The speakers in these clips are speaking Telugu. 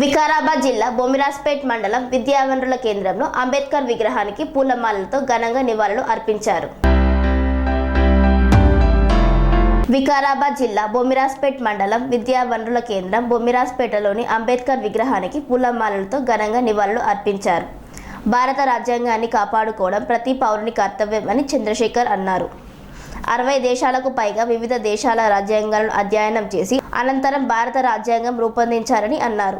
వికారాబాద్ జిల్లా బొమ్మిరాజ్పేట్ మండలం విద్యావనరుల కేంద్రంలో అంబేద్కర్ విగ్రహానికి పూలమాలలతో ఘనంగా నివాళులు అర్పించారు. వికారాబాద్ జిల్లా బొమ్మిరాజ్పేట్ మండలం విద్యావనరుల కేంద్రం బొమ్మిరాజ్పేటలోని అంబేద్కర్ విగ్రహానికి పూలమాలలతో ఘనంగా నివాళులు అర్పించారు. భారత రాజ్యాంగాన్ని కాపాడుకోవడం ప్రతి పౌరుని కర్తవ్యమని చంద్రశేఖర్ అన్నారు. 60 దేశాలకు పైగా వివిధ దేశాల రాజ్యాంగాలను అధ్యయనం చేసి అనంతరం భారత రాజ్యాంగం రూపొందించారని అన్నారు.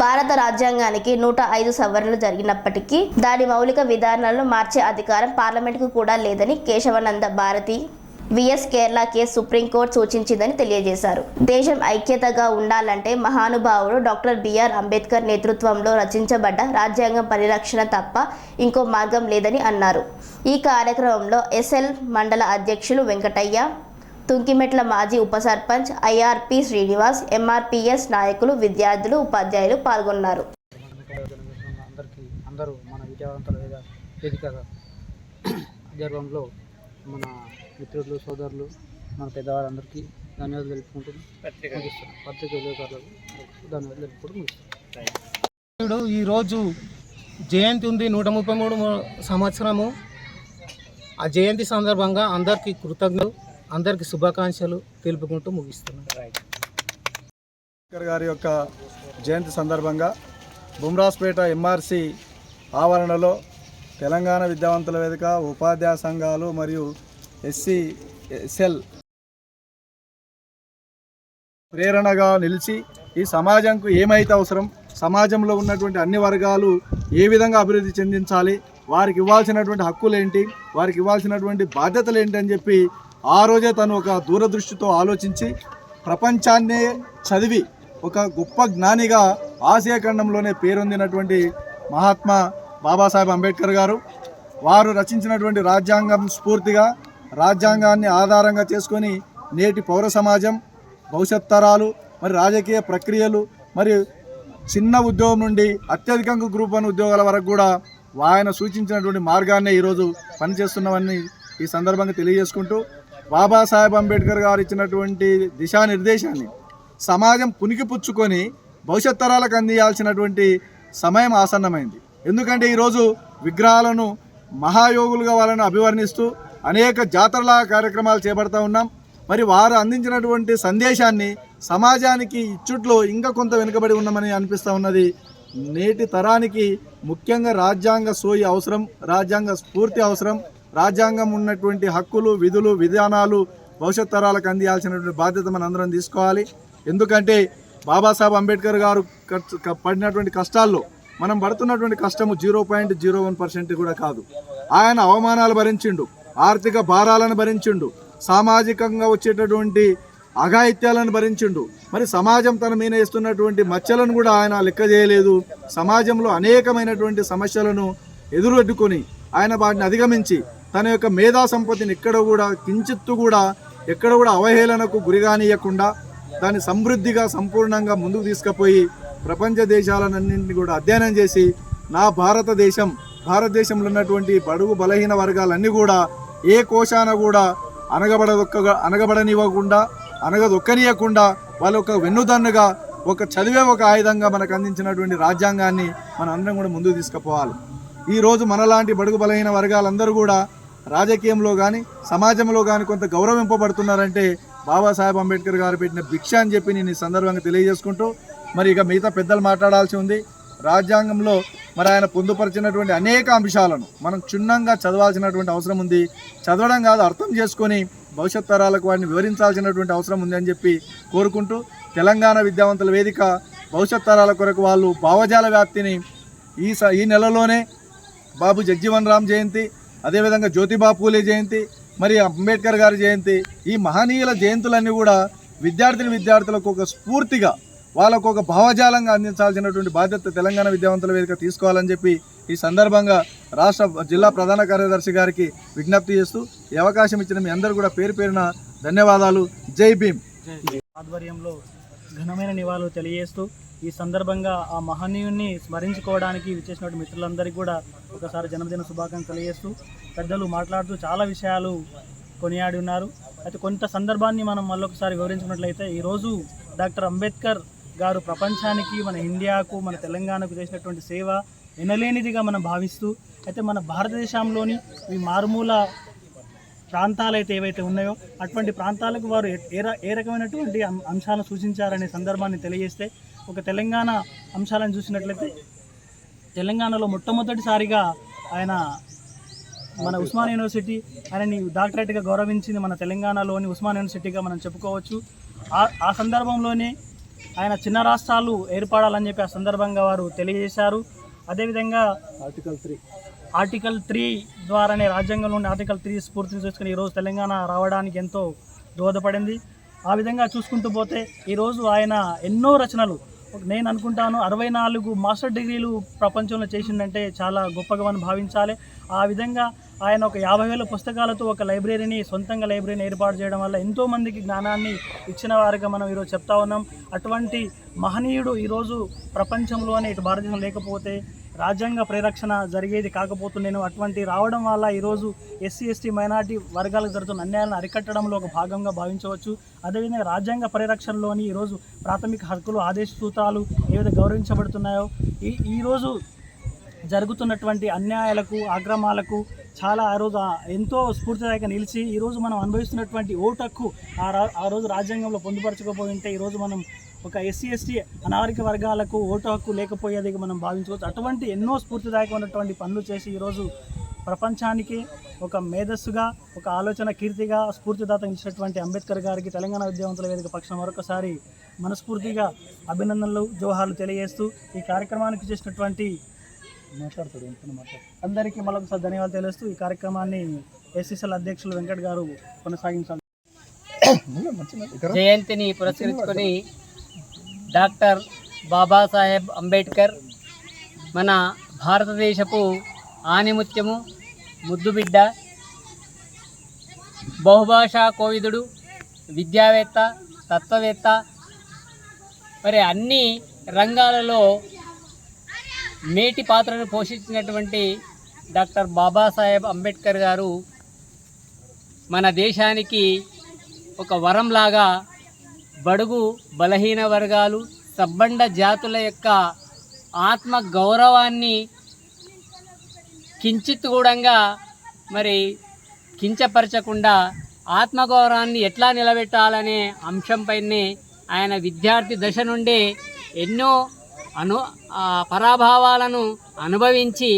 భారత రాజ్యాంగానికి 105 సవరణలు జరిగినప్పటికీ దాని మౌలిక విధానాలను మార్చే అధికారం పార్లమెంటుకు కూడా లేదని కేశవానంద భారతి విఎస్ కేరళ కేసు సుప్రీంకోర్టు సూచించిందని తెలియజేశారు. దేశం ఐక్యతగా ఉండాలంటే మహానుభావుడు డాక్టర్ బిఆర్ అంబేద్కర్ నేతృత్వంలో రచించబడ్డ రాజ్యాంగం పరిరక్షణ తప్ప ఇంకో మార్గం లేదని అన్నారు. ఈ కార్యక్రమంలో ఎస్ఎల్ మండల అధ్యక్షులు వెంకటయ్య, తుంకిమెట్ల మాజీ ఉప సర్పంచ్ ఐఆర్పి శ్రీనివాస్, ఎంఆర్పిఎస్ నాయకులు, విద్యార్థులు, ఉపాధ్యాయులు పాల్గొన్నారు. మన మిత్రులు, సోదరులు, మన పెద్దవాళ్ళందరికీ ధన్యవాదాలు తెలుపుకుంటుంది. పత్రిక విలేకరులకు ధన్యవాదాలు తెలుపుకుంటూ ఈరోజు జయంతి ఉంది, 133 సంవత్సరము. ఆ జయంతి సందర్భంగా అందరికీ కృతజ్ఞతలు, అందరికీ శుభాకాంక్షలు తెలుపుకుంటూ ముగిస్తున్నాను. అంబేద్కర్ గారి యొక్క జయంతి సందర్భంగా బొమ్మిరాజ్పేట ఎంఆర్సి ఆవరణలో తెలంగాణ విద్యావంతుల వేదిక, ఉపాధ్యాయ సంఘాలు మరియు ఎస్ఎల్ ప్రేరణగా నిలిచి ఈ సమాజంకు ఏమైతే అవసరం, సమాజంలో ఉన్నటువంటి అన్ని వర్గాలు ఏ విధంగా అభివృద్ధి చెందించాలి, వారికి ఇవ్వాల్సినటువంటి హక్కులు ఏంటి, వారికి ఇవ్వాల్సినటువంటి బాధ్యతలు ఏంటి అని చెప్పి ఆ రోజే తను ఒక దూరదృష్టితో ఆలోచించి ప్రపంచాన్నే చదివి ఒక గొప్ప జ్ఞానిగా ఆసియా ఖండంలోనే పేరొందినటువంటి మహాత్మా బాబాసాహెబ్ అంబేద్కర్ గారు, వారు రచించినటువంటి రాజ్యాంగం స్ఫూర్తిగా రాజ్యాంగాన్ని ఆధారంగా చేసుకొని నేటి పౌర సమాజం, భవిష్యత్ తరాలు, మరి రాజకీయ ప్రక్రియలు, మరి చిన్న ఉద్యోగం నుండి అత్యధికంగా గ్రూప్ 1 ఉద్యోగాల వరకు కూడా ఆయన సూచించినటువంటి మార్గాన్నే ఈరోజు పనిచేస్తున్నామని ఈ సందర్భంగా తెలియజేసుకుంటూ, బాబాసాహెబ్ అంబేద్కర్ గారు ఇచ్చినటువంటి దిశానిర్దేశాన్ని సమాజం పుణికిపుచ్చుకొని భవిష్యత్ తరాలకు అందించాల్సినటువంటి సమయం ఆసన్నమైంది. ఎందుకంటే ఈరోజు విగ్రహాలను మహాయోగులుగా వాళ్ళను అభివర్ణిస్తూ అనేక జాతరల కార్యక్రమాలు చేపడుతూ ఉన్నాం. మరి వారు అందించినటువంటి సందేశాన్ని సమాజానికి ఇచ్చుట్లో ఇంకా కొంత వెనుకబడి ఉన్నామని అనిపిస్తూ ఉన్నది. నేటి తరానికి ముఖ్యంగా రాజ్యాంగ సోయి అవసరం, రాజ్యాంగ స్ఫూర్తి అవసరం. రాజ్యాంగం ఉన్నటువంటి హక్కులు, విధులు, విధానాలు భవిష్యత్ తరాలకు అందించాల్సినటువంటి బాధ్యత మనం అందరం తీసుకోవాలి. ఎందుకంటే బాబాసాహెబ్ అంబేద్కర్ గారు పడినటువంటి కష్టాల్లో మనం పడుతున్నటువంటి కష్టము 0.01% కూడా కాదు. ఆయన అవమానాలు భరించిండు, ఆర్థిక భారాలను భరించిండు, సామాజికంగా వచ్చేటటువంటి అఘాయిత్యాలను భరించిండు. మరి సమాజం తన మీద వేస్తున్నటువంటి మచ్చలను కూడా ఆయన లెక్క చేయలేదు. సమాజంలో అనేకమైనటువంటి సమస్యలను ఎదురొడ్డుకొని ఆయన వాటిని అధిగమించి తన యొక్క మేధా సంపత్తిని ఎక్కడ కూడా కించిత్తు కూడా ఎక్కడ కూడా అవహేళనకు గురిగానీయకుండా దాన్ని సమృద్ధిగా సంపూర్ణంగా ముందుకు తీసుకుపోయి ప్రపంచ దేశాలన్నింటినీ కూడా అధ్యయనం చేసి నా భారతదేశంలో ఉన్నటువంటి బడుగు బలహీన వర్గాలన్నీ కూడా ఏ కోశాన కూడా అనగబడనివ్వకుండా, అనగదొక్కనీయకుండా వాళ్ళ ఒక వెన్నుదన్నుగా ఒక చదివే ఒక ఆయుధంగా మనకు అందించినటువంటి రాజ్యాంగాన్ని మనం అందరం కూడా ముందుకు తీసుకుపోవాలి. ఈరోజు మనలాంటి బడుగు బలహీన వర్గాలందరూ కూడా రాజకీయంలో కానీ సమాజంలో కానీ కొంత గౌరవింపబడుతున్నారంటే బాబాసాహెబ్ అంబేద్కర్ గారు పెట్టిన భిక్ష అని చెప్పి నేను ఈ సందర్భంగా తెలియజేసుకుంటూ, మరి ఇక మిగతా పెద్దలు మాట్లాడాల్సి ఉంది. రాజ్యాంగంలో మరి ఆయన పొందుపరిచినటువంటి అనేక అంశాలను మనం క్షుణ్ణంగా చదవాల్సినటువంటి అవసరం ఉంది. చదవడం కాదు, అర్థం చేసుకొని భవిష్యత్ తరాలకు వాటిని వివరించాల్సినటువంటి అవసరం ఉంది అని చెప్పి కోరుకుంటూ, తెలంగాణ విద్యావంతుల వేదిక భవిష్యత్ తరాల కొరకు వాళ్ళు భావజాల వ్యాప్తిని ఈ నెలలోనే బాబు జగ్జీవన్ రామ్ జయంతి, అదేవిధంగా జ్యోతిబా పూలే జయంతి, మరి అంబేద్కర్ గారి జయంతి, ఈ మహనీయుల జయంతులన్నీ కూడా విద్యార్థులకు ఒక స్ఫూర్తిగా వాళ్ళకు ఒక భావజాలంగా అందించాల్సినటువంటి బాధ్యత తెలంగాణ విద్యావంతుల వేదిక తీసుకోవాలని చెప్పి ఈ సందర్భంగా రాష్ట్ర జిల్లా ప్రధాన కార్యదర్శి గారికి విజ్ఞప్తి చేస్తూ ఈ అవకాశం ఇచ్చిన మీ అందరూ కూడా పేరు పేరున ధన్యవాదాలు. జై భీమ్. ఆధ్వర్యంలో ఘనమైన నివాళులు తెలియజేస్తూ ఈ సందర్భంగా ఆ మహనీయుని స్మరించుకోవడానికి విచ్చేసినటువంటి మిత్రులందరికీ కూడా ఒకసారి జన్మదిన శుభాకాంక్షలు తెలియజేస్తూ పెద్దలు మాట్లాడుతూ చాలా విషయాలు కొనియాడి ఉన్నారు. అయితే కొంత సందర్భాన్ని మనం మళ్ళొకసారి వివరించుకున్నట్లయితే ఈరోజు డాక్టర్ అంబేద్కర్ గారు ప్రపంచానికి, మన ఇండియాకు, మన తెలంగాణకు చేసినటువంటి సేవ ఎనలేనిదిగా మనం భావిస్తూ, అయితే మన భారతదేశంలోని ఈ మారుమూల ప్రాంతాలు అయితే ఏవైతే ఉన్నాయో అటువంటి ప్రాంతాలకు వారు ఏ రకమైనటువంటి అంశాలను సూచించారనే సందర్భాన్ని తెలియజేస్తే, ఒక తెలంగాణ అంశాలను చూసినట్లయితే తెలంగాణలో మొట్టమొదటిసారిగా ఆయన మన ఉస్మాన్ యూనివర్సిటీ ఆయనని డాక్టరేట్గా గౌరవించింది మన తెలంగాణలోని ఉస్మాన్ యూనివర్సిటీగా మనం చెప్పుకోవచ్చు. ఆ సందర్భంలోనే ఆయన చిన్న రాష్ట్రాలు ఏర్పడాలని చెప్పి ఆ సందర్భంగా వారు తెలియజేశారు. అదేవిధంగా ఆర్టికల్ 3 ద్వారానే, రాజ్యాంగంలోని ఆర్టికల్ 3 స్ఫూర్తిని చూసుకుని ఈరోజు తెలంగాణ రావడానికి ఎంతో దోహదపడింది. ఆ విధంగా చూసుకుంటూ పోతే ఈరోజు ఆయన ఎన్నో రచనలు, నేను అనుకుంటాను 64 మాస్టర్ డిగ్రీలు ప్రపంచంలో చేసిందంటే చాలా గొప్పగా మనం భావించాలి. ఆ విధంగా ఆయన ఒక 50,000 పుస్తకాలతో ఒక లైబ్రరీని, సొంతంగా లైబ్రరీని ఏర్పాటు చేయడం వల్ల ఎంతోమందికి జ్ఞానాన్ని ఇచ్చిన వారిగా మనం ఈరోజు చెప్తా ఉన్నాం. అటువంటి మహనీయుడు ఈరోజు ప్రపంచంలోనే ఇటు భారతదేశం లేకపోతే రాజ్యాంగ పరిరక్షణ జరిగేది కాకపోతుండేను. అటువంటి రావడం వల్ల ఈరోజు ఎస్సీ, ఎస్టీ, మైనార్టీ వర్గాలకు జరుగుతున్న అన్యాయాలను అరికట్టడంలో ఒక భాగంగా భావించవచ్చు. అదేవిధంగా రాజ్యాంగ పరిరక్షణలోని ఈరోజు ప్రాథమిక హక్కులు, ఆదేశ సూత్రాలు ఏవైతే గౌరవించబడుతున్నాయో ఈరోజు జరుగుతున్నటువంటి అన్యాయాలకు, అక్రమాలకు చాలా ఆ రోజు ఎంతో స్ఫూర్తిదాయకంగా నిలిచి ఈరోజు మనం అనుభవిస్తున్నటువంటి ఓటు హక్కు ఆ రోజు రాజ్యాంగంలో పొందుపరచకపోయి ఉంటే ఈరోజు మనం ఒక ఎస్సీ, ఎస్టీ, అనాగరిక వర్గాలకు ఓటు హక్కు లేకపోయేది మనం భావించవచ్చు. అటువంటి ఎన్నో స్ఫూర్తిదాయకమైనటువంటి పనులు చేసి ఈరోజు ప్రపంచానికి ఒక మేధస్సుగా, ఒక ఆలోచన కీర్తిగా, స్ఫూర్తిదాత ఇచ్చినటువంటి అంబేద్కర్ గారికి తెలంగాణ విద్యావంతుల వేదిక పక్షాన మరొకసారి మనస్ఫూర్తిగా అభినందనలు, జోహార్లు తెలియజేస్తూ ఈ కార్యక్రమానికి చేసినటువంటి అందరికీ మరొకసారి ధన్యవాదాలు తెలియజేస్తూ ఈ కార్యక్రమాన్ని ఎస్సీసీఎల్ అధ్యక్షులు వెంకట్ గారు కొనసాగించాలి. జయంతిని పురస్కరించుకొని డాక్టర్ బాబాసాహెబ్ అంబేద్కర్ మన భారతదేశపు ఆణిముత్యము, ముద్దుబిడ్డ, బహుభాషా కోవిదుడు, విద్యావేత్త, తత్వవేత్త, మరి అన్ని రంగాలలో మేటి పాత్రను పోషించినటువంటి డాక్టర్ బాబాసాహెబ్ అంబేద్కర్ గారు మన దేశానికి ఒక వరంలాగా బడుగు బలహీన వర్గాలు, సబ్బండ జాతుల యొక్క ఆత్మ గౌరవాన్ని కించిత్ కూడా మరి కించపరచకుండా ఆత్మగౌరవాన్ని ఎట్లా నిలబెట్టాలనే అంశంపైనే ఆయన విద్యార్థి దశ నుండే ఎన్నో పరాభావాలను అనుభవించి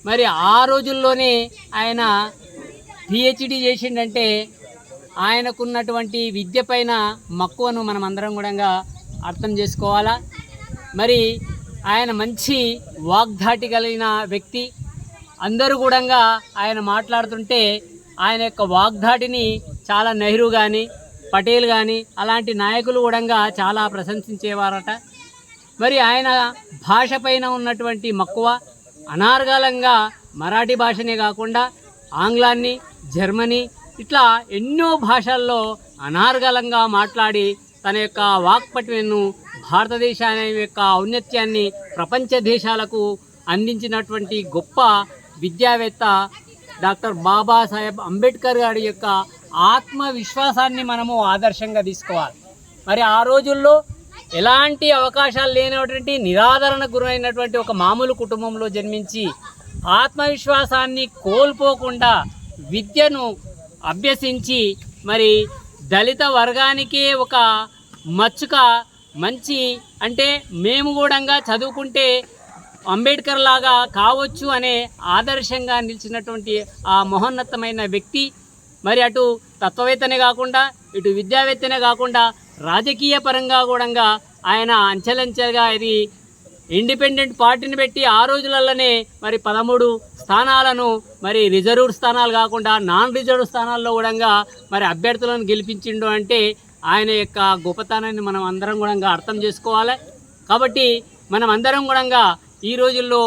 మరి ఆ రోజుల్లోనే ఆయన పిహెచ్డి చేసిండంటే ఆయనకున్నటువంటి విద్య పైన మక్కువను మనం అందరం కూడా అర్థం చేసుకోవాలా. మరి ఆయన మంచి వాగ్ధాటి కలిగిన వ్యక్తి. అందరూ కూడా ఆయన మాట్లాడుతుంటే ఆయన యొక్క వాగ్ధాటిని చాలా నెహ్రూ కానీ, పటేల్ కానీ అలాంటి నాయకులు కూడా చాలా ప్రశంసించేవారట. మరి ఆయన భాష పైన ఉన్నటువంటి మక్కువ అనార్గాలంగా మరాఠీ భాషనే కాకుండా ఆంగ్లాన్ని, జర్మనీ ఇట్లా ఎన్నో భాషల్లో అనార్గళంగా మాట్లాడి తన యొక్క వాక్పటిమను, భారతదేశాన్ని యొక్క ఔన్నత్యాన్ని ప్రపంచ దేశాలకు అందించినటువంటి గొప్ప విద్యావేత్త డాక్టర్ బాబాసాహెబ్ అంబేద్కర్ గారి యొక్క ఆత్మవిశ్వాసాన్ని మనము ఆదర్శంగా తీసుకోవాలి. మరి ఆ రోజుల్లో ఎలాంటి అవకాశాలు లేనటువంటి నిరాదరణకు గురైనటువంటి ఒక మామూలు కుటుంబంలో జన్మించి ఆత్మవిశ్వాసాన్ని కోల్పోకుండా విద్యను అభ్యసించి మరి దళిత వర్గానికే ఒక మచ్చుక మంచి అంటే మేము కూడా చదువుకుంటే అంబేద్కర్ లాగా కావచ్చు అనే ఆదర్శంగా నిలిచినటువంటి ఆ మహోన్నతమైన వ్యక్తి. మరి అటు తత్వవేత్తనే కాకుండా, ఇటు విద్యావేత్తనే కాకుండా రాజకీయ పరంగా కూడా ఆయన అంచెలంచెలుగా ఇది ఇండిపెండెంట్ పార్టీని పెట్టి ఆ రోజులలోనే మరి 13 స్థానాలను మరి రిజర్వ్డ్ స్థానాలు కాకుండా నాన్ రిజర్వ్డ్ స్థానాల్లో కూడా మరి అభ్యర్థులను గెలిపించిండు అంటే ఆయన యొక్క గొప్పతనాన్ని మనం అందరం కూడా అర్థం చేసుకోవాలి. కాబట్టి మనం అందరం కూడా ఈ రోజుల్లో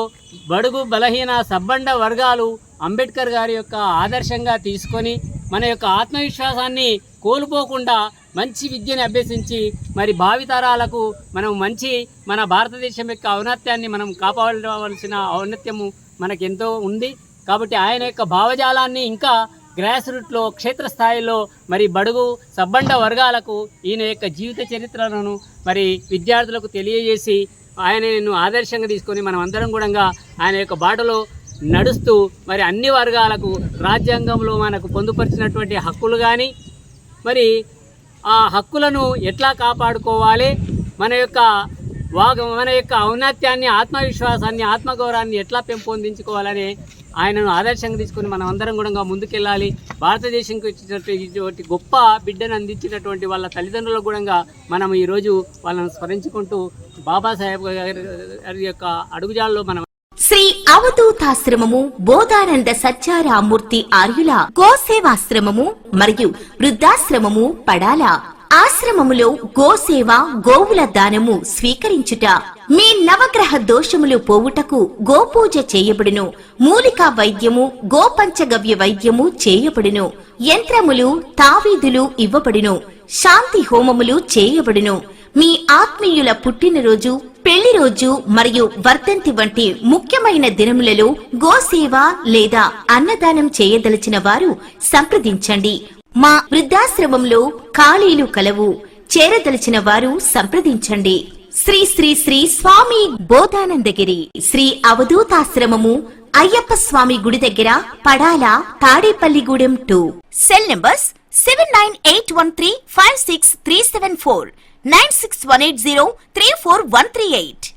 బడుగు బలహీన సబ్బండ వర్గాలు అంబేద్కర్ గారి యొక్క ఆదర్శంగా తీసుకొని మన యొక్క ఆత్మవిశ్వాసాన్ని కోల్పోకుండా మంచి విద్యను అభ్యసించి మరి భావితరాలకు మనం మంచి మన భారతదేశం యొక్క ఔన్నత్యాన్ని మనం కాపాడవలసిన ఔన్నత్యము మనకెంతో ఉంది. కాబట్టి ఆయన యొక్క భావజాలాన్ని ఇంకా గ్రాస్ రూట్లో క్షేత్రస్థాయిలో మరి బడుగు సబ్బండ వర్గాలకు ఈయన యొక్క జీవిత చరిత్రలను మరి విద్యార్థులకు తెలియజేసి ఆయనను ఆదర్శంగా తీసుకొని మనం అందరం కూడా ఆయన యొక్క బాటలో నడుస్తూ మరి అన్ని వర్గాలకు రాజ్యాంగంలో మనకు పొందుపరిచినటువంటి హక్కులు కానీ మరి ఆ హక్కులను ఎట్లా కాపాడుకోవాలి, మన యొక్క ఔన్నత్యాన్ని, ఆత్మవిశ్వాసాన్ని, ఆత్మగౌరవాన్ని ఎట్లా పెంపొందించుకోవాలని ఆయనను ఆదర్శంగా తీసుకొని మనం అందరం కూడా ముందుకెళ్ళాలి. భారతదేశంకి వచ్చినటువంటి గొప్ప బిడ్డను అందించినటువంటి వాళ్ళ తల్లిదండ్రులకు కూడా మనం ఈరోజు వాళ్ళని స్మరించుకుంటూ బాబాసాహెబ్ గారి యొక్క అడుగుజాల్లో మనం శ్రీ అవధూతాశ్రమము బోధానంద సత్యారామూర్తి ఆర్యుల గోసేవాశ్రమము మరియు వృద్ధాశ్రమము పడాల. ఆశ్రమములో గోసేవ, గోవుల దానము స్వీకరించుట, మీ నవగ్రహ దోషములు పోవుటకు గోపూజ చేయబడును. మూలికా వైద్యము, గోపంచగవ్య వైద్యము చేయబడును. యంత్రములు, తావీదులు ఇవ్వబడును. శాంతి హోమములు చేయబడును. మీ ఆత్మీయుల పుట్టినరోజు, పెళ్లి రోజు మరియు వర్ధంతి వంటి ముఖ్యమైన దినములలో గోసేవ లేదా అన్నదానం చేయదలిచిన వారు సంప్రదించండి. మా వృద్ధాశ్రమంలో ఖాళీలు కలవు. చేరదలిచిన వారు సంప్రదించండి. శ్రీ శ్రీ శ్రీ స్వామి బోధానందగిరి శ్రీ అవధూతాశ్రమము, అయ్యప్ప స్వామి గుడి దగ్గర, పడాల, తాడేపల్లిగూడెం 2. Cell numbers 7981356374, 96180341138.